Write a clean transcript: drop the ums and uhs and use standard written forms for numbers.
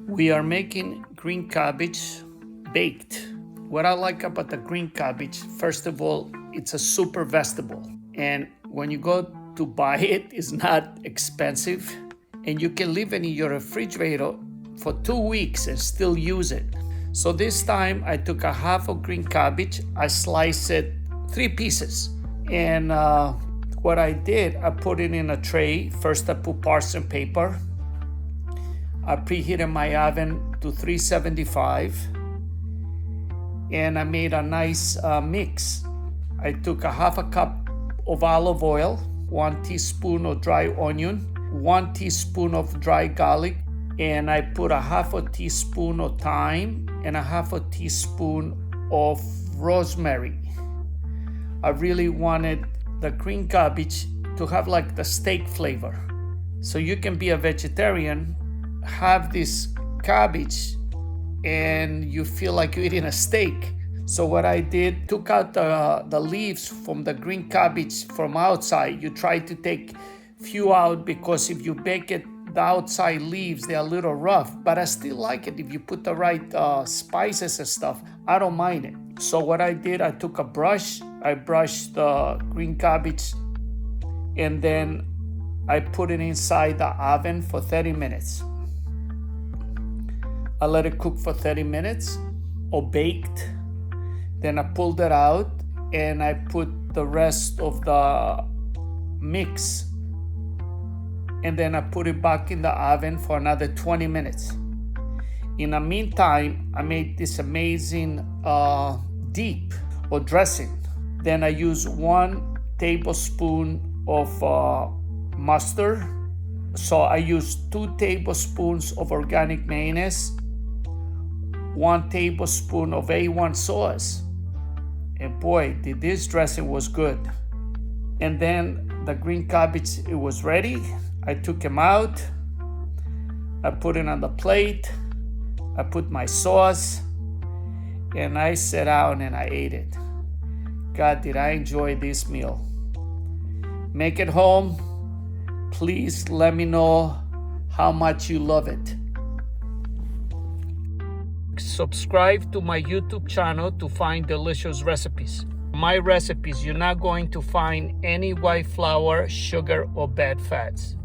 We are making green cabbage baked. What I like about the green cabbage, first of all, it's a super vegetable. And when you go to buy it, it's not expensive. And you can leave it in your refrigerator for 2 weeks and still use it. So this time I took a half of green cabbage, I sliced it 3 pieces. And what I did, I put it in a tray. First I put parchment paper. I preheated my oven to 375 and I made a nice mix. I took a half a cup of olive oil, 1 teaspoon of dry onion, 1 teaspoon of dry garlic, and I put a half a teaspoon of thyme and a half a teaspoon of rosemary. I really wanted the green cabbage to have like the steak flavor. So you can be a vegetarian, have this cabbage, and you feel like you're eating a steak. So what I did, took out the leaves from the green cabbage from outside. You try to take few out because if you bake it, the outside leaves, they're a little rough, but I still like it. If you put the right spices and stuff, I don't mind it. So what I did, I took a brush, I brushed the green cabbage, and then I put it inside the oven for 30 minutes. I let it cook for 30 minutes or baked. Then I pulled it out and I put the rest of the mix, and then I put it back in the oven for another 20 minutes. In the meantime, I made this amazing dip or dressing. Then I used 1 tablespoon of mustard. So I used 2 tablespoons of organic mayonnaise, 1 tablespoon of A1 sauce. And boy, this dressing was good. And then the green cabbage, it was ready. I took them out. I put it on the plate. I put my sauce. And I sat down and I ate it. God, did I enjoy this meal. Make it home. Please let me know how much you love it. Subscribe to my YouTube channel to find delicious recipes. My recipes, you're not going to find any white flour, sugar, or bad fats.